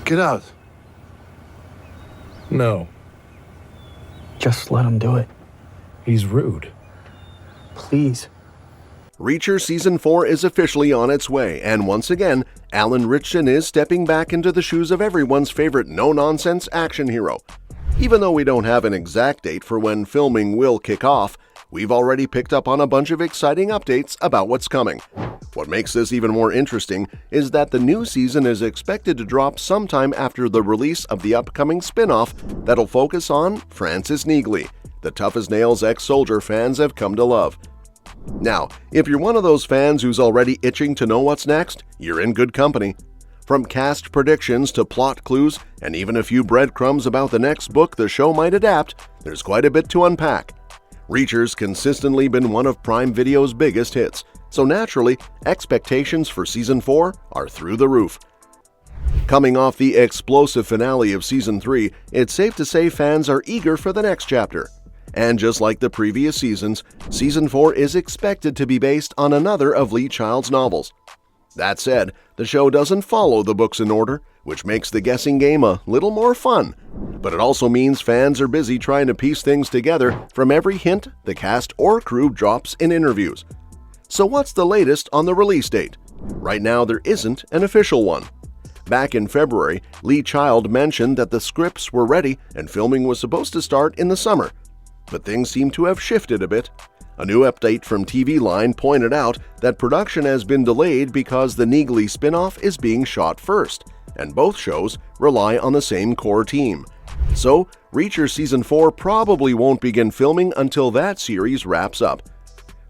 Get out. No. Just let him do it. He's rude. Please. Reacher Season 4 is officially on its way, and once again, Alan Ritchson is stepping back into the shoes of everyone's favorite no-nonsense action hero. Even though we don't have an exact date for when filming will kick off, we've already picked up on a bunch of exciting updates about what's coming. What makes this even more interesting is that the new season is expected to drop sometime after the release of the upcoming spin-off that'll focus on Francis Neagley, the tough-as-nails ex-soldier fans have come to love. Now, if you're one of those fans who's already itching to know what's next, you're in good company. From cast predictions to plot clues and even a few breadcrumbs about the next book the show might adapt, there's quite a bit to unpack. Reacher's consistently been one of Prime Video's biggest hits, so naturally, expectations for Season 4 are through the roof. Coming off the explosive finale of Season 3, it's safe to say fans are eager for the next chapter. And just like the previous seasons, Season 4 is expected to be based on another of Lee Child's novels. That said, the show doesn't follow the books in order, which makes the guessing game a little more fun. But it also means fans are busy trying to piece things together from every hint the cast or crew drops in interviews. So what's the latest on the release date? Right now there isn't an official one. Back in February, Lee Child mentioned that the scripts were ready and filming was supposed to start in the summer. But things seem to have shifted a bit. A new update from TV Line pointed out that production has been delayed because the Neagley spin-off is being shot first, and both shows rely on the same core team. So, Reacher Season 4 probably won't begin filming until that series wraps up.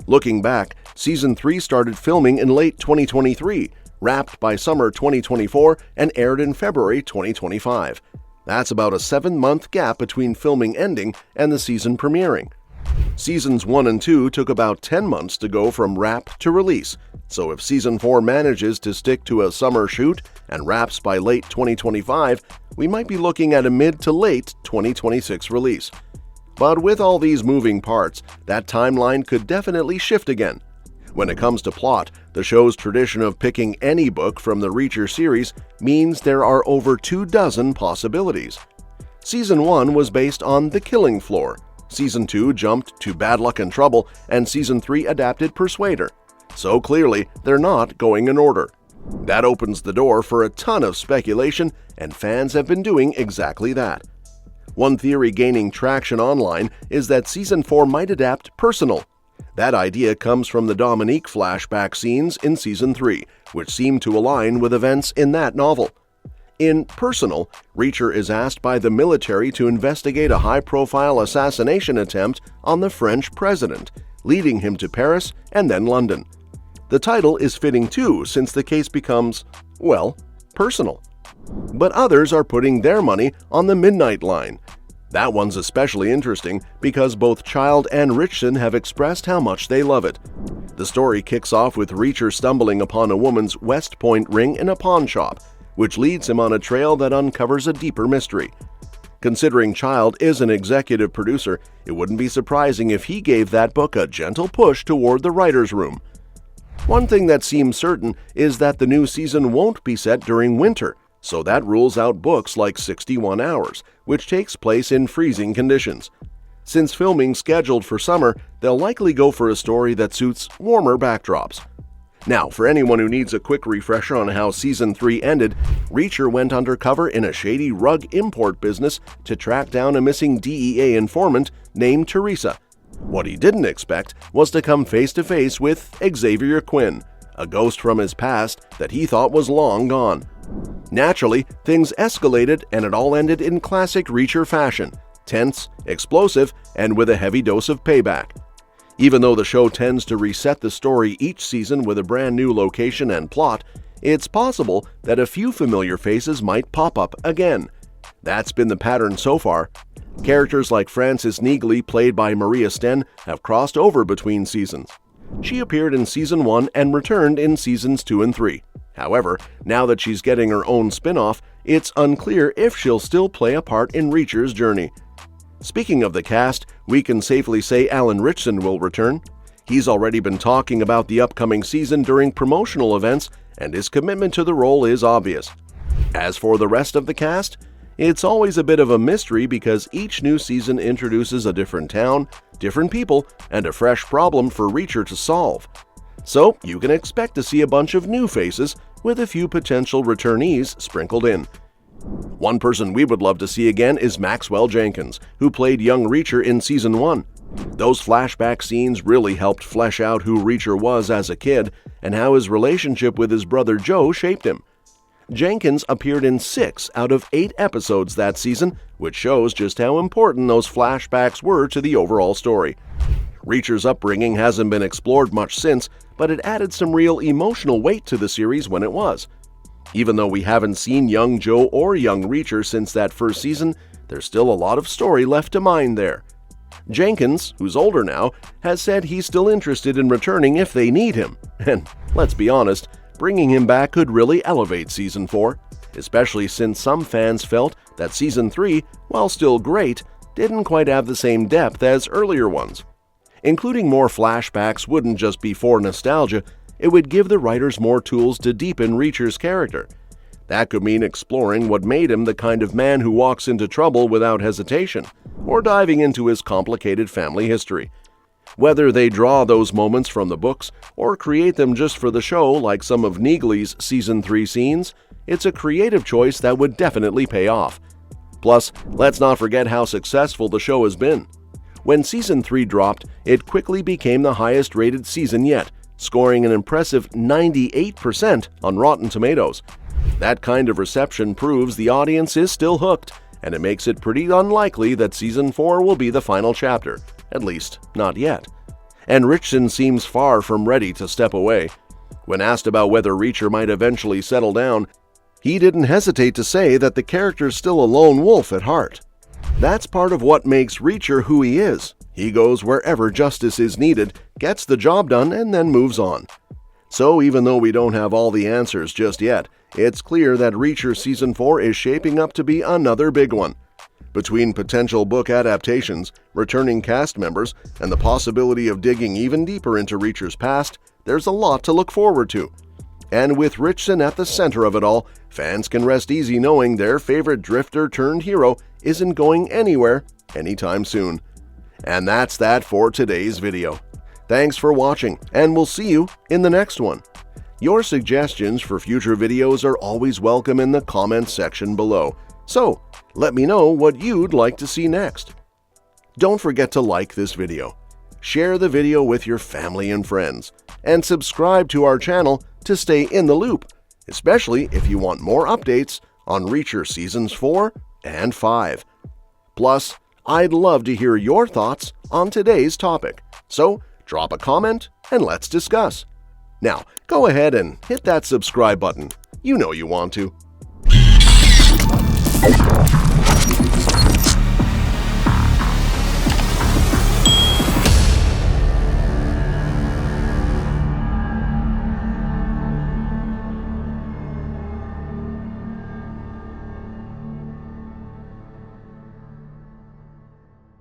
Looking back, Season 3 started filming in late 2023, wrapped by summer 2024, and aired in February 2025. That's about a 7-month gap between filming ending and the season premiering. Seasons 1 and 2 took about 10 months to go from wrap to release, so if Season 4 manages to stick to a summer shoot and wraps by late 2025, we might be looking at a mid to late 2026 release. But with all these moving parts, that timeline could definitely shift again. When it comes to plot, the show's tradition of picking any book from the Reacher series means there are over 24 possibilities. Season 1 was based on The Killing Floor, Season 2 jumped to Bad Luck and Trouble, and Season 3 adapted Persuader. So clearly, they're not going in order. That opens the door for a ton of speculation, and fans have been doing exactly that. One theory gaining traction online is that Season 4 might adapt Personal. That idea comes from the Dominique flashback scenes in Season 3, which seem to align with events in that novel. In Personal, Reacher is asked by the military to investigate a high-profile assassination attempt on the French president, leading him to Paris and then London. The title is fitting too, since the case becomes, well, personal. But others are putting their money on the Midnight Line. That one's especially interesting because both Child and Ritchson have expressed how much they love it. The story kicks off with Reacher stumbling upon a woman's West Point ring in a pawn shop, which leads him on a trail that uncovers a deeper mystery. Considering Child is an executive producer, it wouldn't be surprising if he gave that book a gentle push toward the writer's room. One thing that seems certain is that the new season won't be set during winter, so that rules out books like 61 Hours, which takes place in freezing conditions. Since filming's scheduled for summer, they'll likely go for a story that suits warmer backdrops. Now, for anyone who needs a quick refresher on how Season 3 ended, Reacher went undercover in a shady rug import business to track down a missing DEA informant named Teresa. What he didn't expect was to come face-to-face with Xavier Quinn, a ghost from his past that he thought was long gone. Naturally, things escalated and it all ended in classic Reacher fashion, tense, explosive, and with a heavy dose of payback. Even though the show tends to reset the story each season with a brand new location and plot, it's possible that a few familiar faces might pop up again. That's been the pattern so far. Characters like Frances Neagley, played by Maria Sten, have crossed over between seasons. She appeared in Season 1 and returned in Seasons 2 and 3. However, now that she's getting her own spin-off, it's unclear if she'll still play a part in Reacher's journey. Speaking of the cast, we can safely say Alan Ritchson will return. He's already been talking about the upcoming season during promotional events, and his commitment to the role is obvious. As for the rest of the cast, it's always a bit of a mystery because each new season introduces a different town, different people, and a fresh problem for Reacher to solve. So you can expect to see a bunch of new faces with a few potential returnees sprinkled in. One person we would love to see again is Maxwell Jenkins, who played young Reacher in Season 1. Those flashback scenes really helped flesh out who Reacher was as a kid and how his relationship with his brother Joe shaped him. Jenkins appeared in 6 out of 8 episodes that season, which shows just how important those flashbacks were to the overall story. Reacher's upbringing hasn't been explored much since, but it added some real emotional weight to the series when it was. Even though we haven't seen young Joe or young Reacher since that first season, there's still a lot of story left to mine there. Jenkins, who's older now, has said he's still interested in returning if they need him. And let's be honest, bringing him back could really elevate Season 4, especially since some fans felt that Season 3, while still great, didn't quite have the same depth as earlier ones. Including more flashbacks wouldn't just be for nostalgia, it would give the writers more tools to deepen Reacher's character. That could mean exploring what made him the kind of man who walks into trouble without hesitation, or diving into his complicated family history. Whether they draw those moments from the books or create them just for the show like some of Neagley's Season 3 scenes, it's a creative choice that would definitely pay off. Plus, let's not forget how successful the show has been. When Season 3 dropped, it quickly became the highest-rated season yet, scoring an impressive 98% on Rotten Tomatoes. That kind of reception proves the audience is still hooked, and it makes it pretty unlikely that Season 4 will be the final chapter, at least not yet. And Ritchson seems far from ready to step away. When asked about whether Reacher might eventually settle down, he didn't hesitate to say that the character's still a lone wolf at heart. That's part of what makes Reacher who he is. He goes wherever justice is needed, gets the job done, and then moves on. So even though we don't have all the answers just yet, it's clear that Reacher Season 4 is shaping up to be another big one. Between potential book adaptations, returning cast members, and the possibility of digging even deeper into Reacher's past, there's a lot to look forward to. And with Ritchson at the center of it all, fans can rest easy knowing their favorite drifter-turned-hero isn't going anywhere anytime soon. And that's that for today's video. Thanks for watching, and we'll see you in the next one. Your suggestions for future videos are always welcome in the comments section below, so let me know what you'd like to see next. Don't forget to like this video, share the video with your family and friends, and subscribe to our channel to stay in the loop, especially if you want more updates on Reacher Seasons 4 and 5. Plus, I'd love to hear your thoughts on today's topic, so drop a comment and let's discuss. Now, go ahead and hit that subscribe button. You know you want to.